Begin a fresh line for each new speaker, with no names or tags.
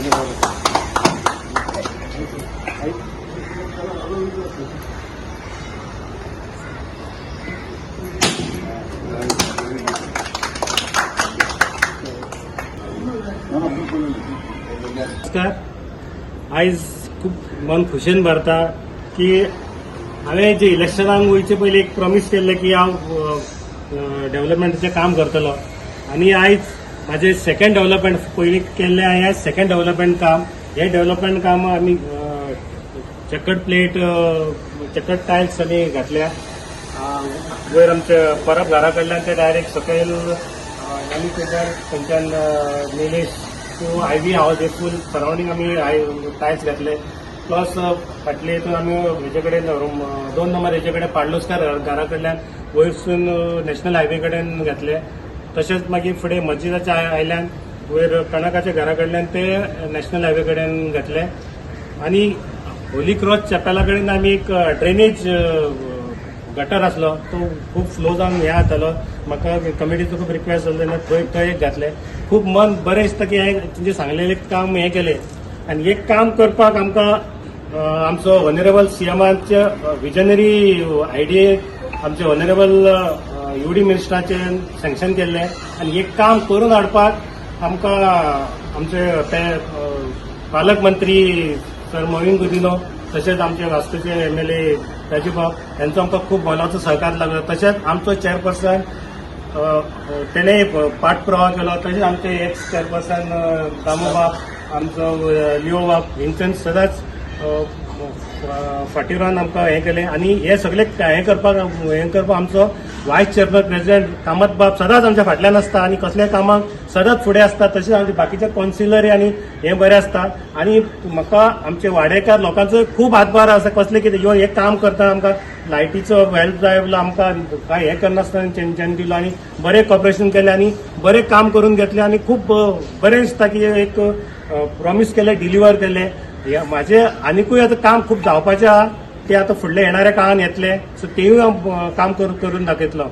नमस्कार. आयज खूब मन खुशेन भरता की हांवें जे इलेक्शनाक वयचे पयलीं एक प्रॉमिस केल्लें की हांव डेव्हलपमेंटाचें काम करतलो आनी आयज म्हाजें सेकंड डेव्हलपमेंट पयलीं केल्लें हांवें सेकंड डेव्हलपमेंट काम. हे डेव्हलपमेंट काम आमी चकट प्लेट चकट टायल्स आमी घातल्या. वयर आमचे परब घरा कडल्यान ते डायरेक्ट सकयल आमी थंयच्यान निलेश टू आयव्ही हावस हे फूल सरावंडींग आमी टायल्स घातले. प्लस फाटले हितून आमी हेजे कडेन 2 नंबर हेजे कडेन पाडलोसकार घरा कडल्यान वयरसून नॅशनल हायवे कडेन घातले. तशेंच मागीर फुडें मस्जिदाच्या आयल्यान वयर कणकाच्या घरा कडल्यान ते नॅशनल हायवे कडेन घातले. आनी होली क्रॉस चॅपेला कडेन आमी एक ड्रेनेज गटर आसलो तो खूब फ्लो जावन हे जातालो. म्हाका कमिटीचो खूब रिक्वेस्ट जाल्लो तेन्ना थंय एक घातले. खूब मन बरें दिसता की हांवें तुमचें सांगलेलें काम हें केलें आनी हे काम करपाक आमकां आमचो ऑनरेबल सीएमाचे विजनरी आयडियेक आमचे ऑनरेबल UD मिनिस्टराचे सँक्शन केल्लें आनी हे काम करून हाडपाक आमकां आमचे पालक मंत्री सर मोहीन गुदिनो तशेंच आमचे वास्कोचे MLA राजू बाब यांचो आमकां खूब मोलाचो सहकार लागलो. तशेंच आमचो चेअरपर्सन तेणे पाठपुरावा केलो. तशेंच आमचे एक्स चेअरपर्सन दामो बाब आमचो लिओ बाब हेंच्यान सदांच फाटीर रावन आमकां हें केलें आनी हे सगळे हें करपाक आमचो व्हायस चेअरमॅन प्रेसिडेंट कामत बाब सदांच आमच्या फाटल्यान आसता आनी कसल्या कामाक सदांच फुडें आसता. तशेंच आमचे बाकीचे कावन्सिलर आनी हे बरे आसता आनी म्हाका आमचे वाडेकार लोकांचो खूब हातभार आसा. कसले कितें ह्यो हें काम करता आमकां लायटीचो हेल्प जाय आमकां काय हें करनासतना तेंच्यांनी दिलो आनी बरें कॉपरेशन केलें आनी बरें काम करून घेतलें आनी खूब बरें दिसता की एक प्रॉमिस केलें डिलिव्हर केलें. म्हाजें आनिकूय आतां काम खूब जावपाचें आहा. ते आतां फुडल्या येणाऱ्या काळान येतले सो तेवूय काम करून दाखयतलो.